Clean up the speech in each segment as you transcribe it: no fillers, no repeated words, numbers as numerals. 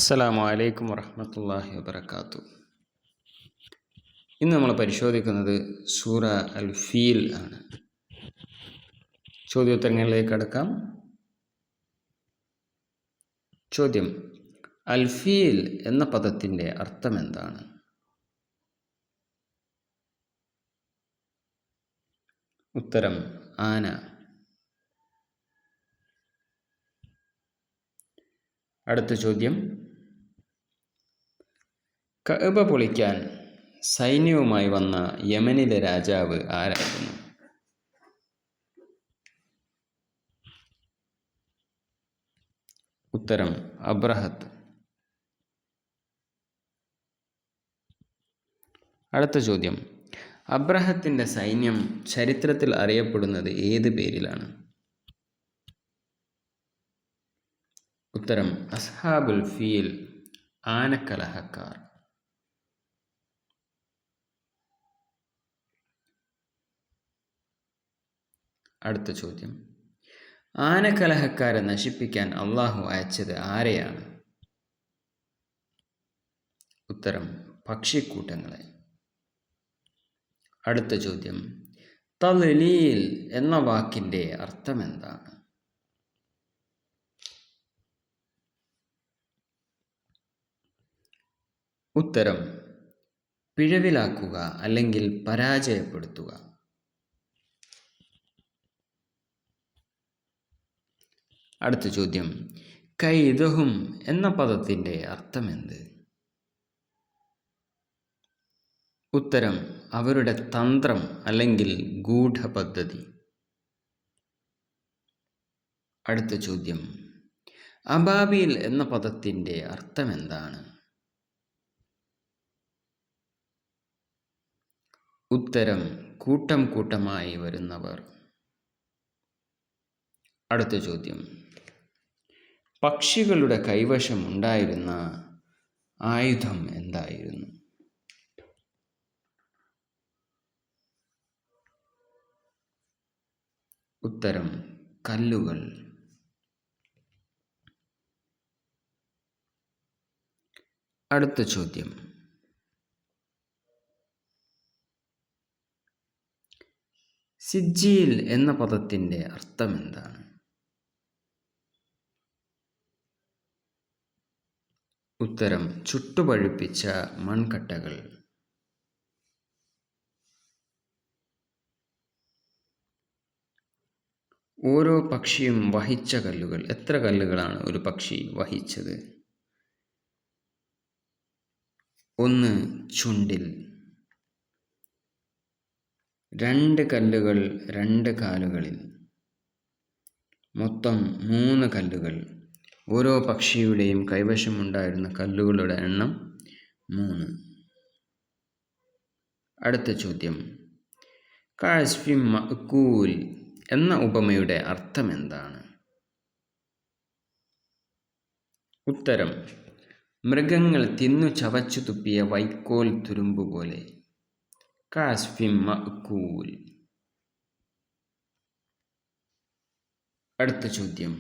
അസ്സലാമു അലൈക്കും വറഹ്മത്തുള്ളാഹി വബറകാതുഹു. ഇന്ന് നമ്മൾ പരിശോധിക്കുന്നത് സൂറ അൽ ഫീൽ ആണ്. ചോദ്യോത്തരങ്ങളിലേക്ക് കടക്കാം. ചോദ്യം: അൽ ഫീൽ എന്ന പദത്തിൻ്റെ അർത്ഥം എന്താണ്? ഉത്തരം: ആന. അടുത്ത ചോദ്യം: കഅബ പൊളിക്കാൻ സൈന്യവുമായി വന്ന യമനിലെ രാജാവ് ആരായിരുന്നു? ഉത്തരം: അബ്രഹത്ത്. അടുത്ത ചോദ്യം: അബ്രഹത്തിൻ്റെ സൈന്യം ചരിത്രത്തിൽ അറിയപ്പെടുന്നത് ഏത് പേരിലാണ്? ഉത്തരം: അസ്ഹാബുൽ ഫീൽ, ആനക്കലഹക്കാർ. അടുത്ത ചോദ്യം: ആനക്കലഹക്കാരെ നശിപ്പിക്കാൻ അള്ളാഹു അയച്ചത് ആരെയാണ്? ഉത്തരം: പക്ഷിക്കൂട്ടങ്ങളെ. അടുത്ത ചോദ്യം: തദ്ലീൽ എന്ന വാക്കിൻ്റെ അർത്ഥം എന്താണ്? ഉത്തരം: പിഴവിലാക്കുക അല്ലെങ്കിൽ പരാജയപ്പെടുത്തുക. അടുത്ത ചോദ്യം: കൈദഹും എന്ന പദത്തിൻ്റെ അർത്ഥം എന്ത്? ഉത്തരം: അവരുടെ തന്ത്രം അല്ലെങ്കിൽ ഗൂഢപദ്ധതി. അടുത്ത ചോദ്യം: അബാബീൽ എന്ന പദത്തിൻ്റെ അർത്ഥം എന്താണ്? ഉത്തരം: കൂട്ടം കൂട്ടമായി വരുന്നവർ. അടുത്ത ചോദ്യം: പക്ഷികളുടെ കൈവശം ഉണ്ടായിരുന്ന ആയുധം എന്തായിരുന്നു? ഉത്തരം: കല്ലുകൾ. അടുത്ത ചോദ്യം: സിജ്ജീൽ എന്ന പദത്തിൻ്റെ അർത്ഥം എന്താണ്? ഉത്തരം: ചുട്ടുപഴുപ്പിച്ച മൺകട്ടകൾ. ഓരോ പക്ഷിയും വഹിച്ച കല്ലുകൾ. എത്ര കല്ലുകളാണ് ഒരു പക്ഷി വഹിച്ചത്? 1 ചുണ്ടിൽ. 2 കല്ലുകൾ 2 കാലുകളിൽ. മൊത്തം 3 കല്ലുകൾ. ഓരോ പക്ഷിയുടെയും കൈവശമുണ്ടായിരുന്ന കല്ലുകളുടെ എണ്ണം 3. അടുത്ത ചോദ്യം: കഅസ്ഫിൻ മഅ്കൂൽ എന്ന ഉപമയുടെ അർത്ഥം എന്താണ്? ഉത്തരം: മൃഗങ്ങൾ തിന്നു ചവച്ചു തുപ്പിയ വൈക്കോൽ തുരുമ്പ് പോലെ. കഅസ്ഫിൻ മഅ്കൂൽ. അടുത്ത ചോദ്യം: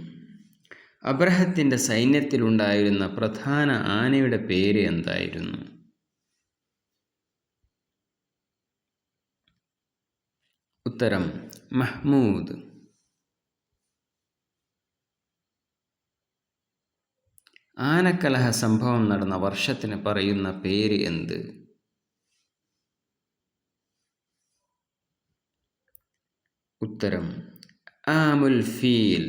അബ്രഹത്തിൻ്റെ സൈന്യത്തിലുണ്ടായിരുന്ന പ്രധാന ആനയുടെ പേര് എന്തായിരുന്നു? ഉത്തരം: മഹ്മൂദ്. ആനക്കലഹ സംഭവം നടന്ന വർഷത്തിന് പറയുന്ന പേര് എന്ത്? ഉത്തരം: ആമുൽ ഫീൽ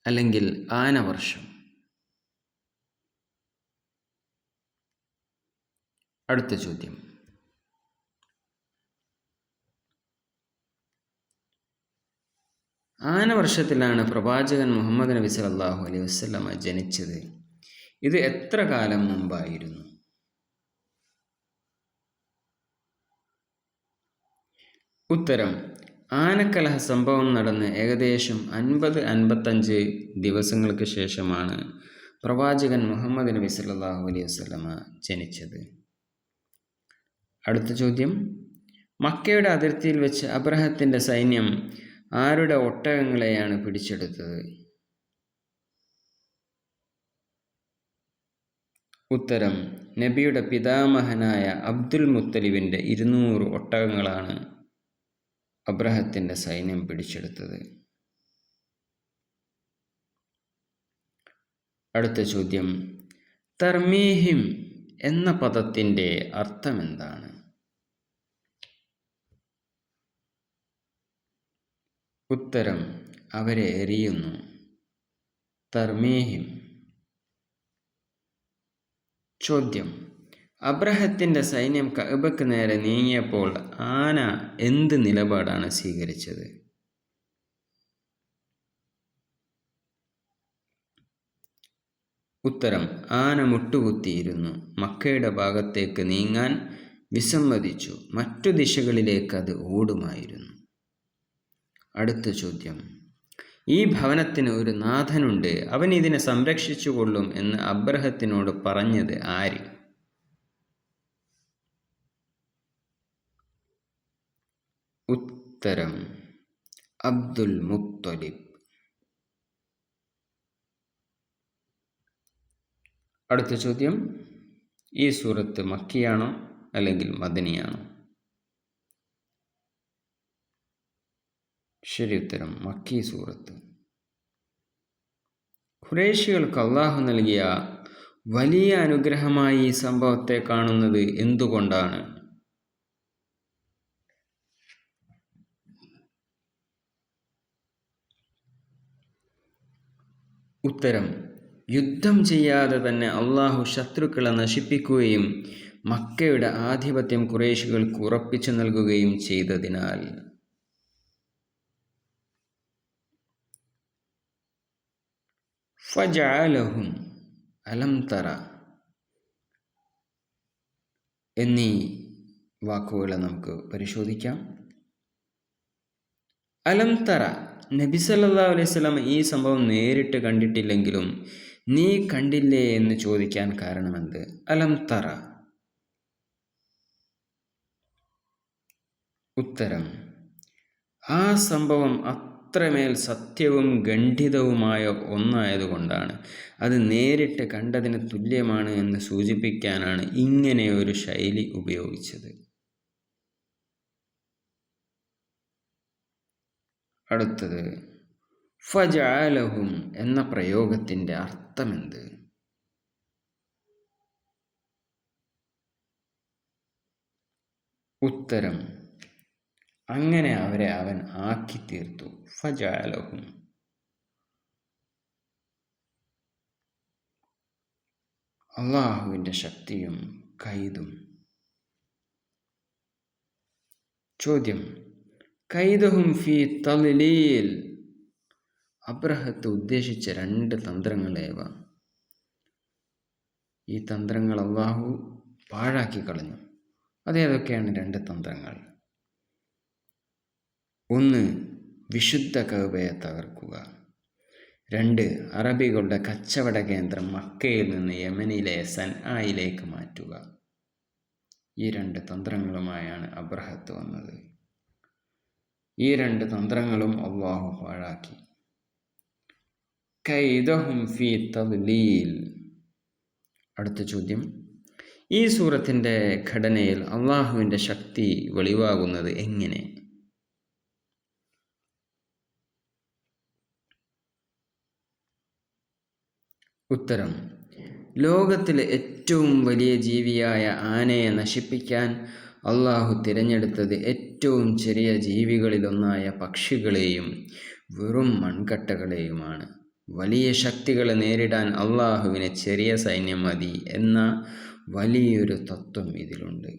അല്ലെങ്കിൽ ആനവർഷം. അടുത്ത ചോദ്യം: ആനവർഷത്തിലാണ് പ്രവാചകൻ മുഹമ്മദ് നബി സല്ലല്ലാഹു അലൈഹി വസല്ലമ ജനിച്ചത്. ഇത് എത്ര കാലം മുമ്പായിരുന്നു? ഉത്തരം: ആനക്കലഹ സംഭവം നടന്ന് ഏകദേശം 50-55 ദിവസങ്ങൾക്ക് ശേഷമാണ് പ്രവാചകൻ മുഹമ്മദ് നബി സല്ലല്ലാഹു അലൈഹി വസല്ലമ ജനിച്ചത്. അടുത്ത ചോദ്യം: മക്കയുടെ അതിർത്തിയിൽ വെച്ച് അബ്രഹത്തിൻ്റെ സൈന്യം ആരുടെ ഒട്ടകങ്ങളെയാണ് പിടിച്ചെടുത്തത്? ഉത്തരം: നബിയുടെ പിതാമഹനായ അബ്ദുൽ മുത്തലിബിൻ്റെ 200 ഒട്ടകങ്ങളാണ് അബ്രഹത്തിൻ്റെ സൈന്യം പിടിച്ചെടുത്തത്. അടുത്ത ചോദ്യം: തർമീഹിം എന്ന പദത്തിൻ്റെ അർത്ഥമെന്താണ്? ഉത്തരം: അവരെ എറിയുന്നു. തർമീഹിം. ചോദ്യം: അബ്രഹത്തിൻ്റെ സൈന്യം കഅബയ്ക്ക് നേരെ നീങ്ങിയപ്പോൾ ആന എന്ത് നിലപാടാണ് സ്വീകരിച്ചത്? ഉത്തരം: ആന മുട്ടുകുത്തിയിരുന്നു. മക്കയുടെ ഭാഗത്തേക്ക് നീങ്ങാൻ വിസമ്മതിച്ചു. മറ്റു ദിശകളിലേക്ക് അത് ഓടുമായിരുന്നു. അടുത്ത ചോദ്യം: ഈ ഭവനത്തിന് ഒരു നാഥനുണ്ട്, അവൻ ഇതിനെ സംരക്ഷിച്ചു കൊള്ളും എന്ന് അബ്രഹത്തിനോട് പറഞ്ഞത് ആര്? ഉത്തരം: അബ്ദുൽ മുത്തലിബ്. അടുത്ത ചോദ്യം: ഈ സൂറത്ത് മക്കിയാണോ അല്ലെങ്കിൽ മദനിയാണോ? ശരി ഉത്തരം: മക്കി സൂറത്ത്. ഖുറൈശികൾക്ക് അള്ളാഹു നൽകിയ വലിയ അനുഗ്രഹമായി ഈ സംഭവത്തെ കാണുന്നത് എന്തുകൊണ്ടാണ്? ഉത്തരം: യുദ്ധം ചെയ്യാതെ തന്നെ അള്ളാഹു ശത്രുക്കളെ നശിപ്പിക്കുകയും മക്കയുടെ ആധിപത്യം ഖുറൈശികൾക്ക് ഉറപ്പിച്ചു നൽകുകയും ചെയ്തതിനാൽ. ഫജഅലഹും, അലം തറ എന്നീ വാക്കുകളെ നമുക്ക് പരിശോധിക്കാം. അലം തറ, നബി സല്ലല്ലാഹു അലൈഹി വസല്ലം ഈ സംഭവം നേരിട്ട് കണ്ടിട്ടില്ലെങ്കിലും നീ കണ്ടില്ലേ എന്ന് ചോദിക്കാൻ കാരണമെന്ത്? അലം തറ. ഉത്തരം: ആ സംഭവം അത്രമേൽ സത്യവും ഖണ്ഡിതവുമായ ഒന്നായതുകൊണ്ടാണ്. അത് നേരിട്ട് കണ്ടതിന് തുല്യമാണ് എന്ന് സൂചിപ്പിക്കാനാണ് ഇങ്ങനെയൊരു ശൈലി ഉപയോഗിച്ചത്. അടുത്തത്: ഫജഅലഹും എന്ന പ്രയോഗത്തിൻ്റെ അർത്ഥമെന്ത്? ഉത്തരം: അങ്ങനെ അവരെ അവൻ ആക്കി തീർത്തു. ഫജഅലഹും. അള്ളാഹുവിൻ്റെ ശക്തിയും കൈതും. ചോദ്യം: കൈദഹും ഫീ തളിലീൽ, അബ്രഹത്ത് ഉദ്ദേശിച്ച 2 തന്ത്രങ്ങളേവ? ഈ തന്ത്രങ്ങൾ അള്ളാഹു പാഴാക്കി കളഞ്ഞു. അതേതൊക്കെയാണ് 2 തന്ത്രങ്ങൾ? 1. വിശുദ്ധ കഅബയെ തകർക്കുക. 2. അറബികളുടെ കച്ചവട കേന്ദ്രം മക്കയിൽ നിന്ന് യമനിലെ സൻആയിലേക്ക് മാറ്റുക. ഈ 2 തന്ത്രങ്ങളുമായാണ് അബ്രഹത്ത് വന്നത്. ഈ 2 തന്ത്രങ്ങളും അള്ളാഹു പാഴാക്കി. കൈദഹും ഫീ തദ്ലീൽ. അടുത്ത ചോദ്യം: ഈ സൂറത്തിൻ്റെ ഘടനയിൽ അള്ളാഹുവിൻ്റെ ശക്തി വെളിവാകുന്നത് എങ്ങനെ? ഉത്തരം: ലോകത്തിലെ ഏറ്റവും വലിയ ജീവിയായ ആനയെ നശിപ്പിക്കാൻ അള്ളാഹു തിരഞ്ഞെടുത്തത് ഏറ്റവും ചെറിയ ജീവികളിലൊന്നായ പക്ഷികളെയും വെറും മൺകട്ടകളെയുമാണ്. വലിയ ശക്തികളെ നേരിടാൻ അള്ളാഹുവിന് ചെറിയ സൈന്യം മതി എന്ന വലിയൊരു തത്വം ഇതിലുണ്ട്.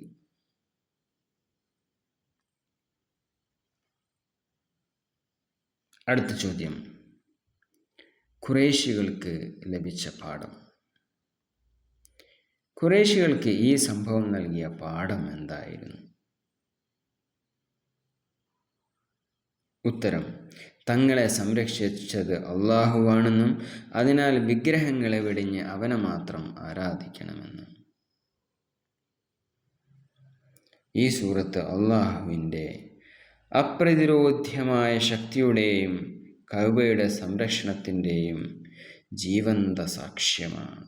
അടുത്ത ചോദ്യം: ഖുറൈശികൾക്ക് ലഭിച്ച പാഠം. ഖുറൈശികൾക്ക് ഈ സംഭവം നൽകിയ പാഠം എന്തായിരുന്നു? ഉത്തരം: തങ്ങളെ സംരക്ഷിച്ചത് അള്ളാഹുവാണെന്നും അതിനാൽ വിഗ്രഹങ്ങളെ വെടിഞ്ഞ് അവനെ മാത്രം ആരാധിക്കണമെന്നും. ഈ സൂറത്ത് അള്ളാഹുവിൻ്റെ അപ്രതിരോധ്യമായ ശക്തിയുടെയും കഅബയുടെ സംരക്ഷണത്തിൻ്റെയും ജീവന്ത സാക്ഷ്യമാണ്.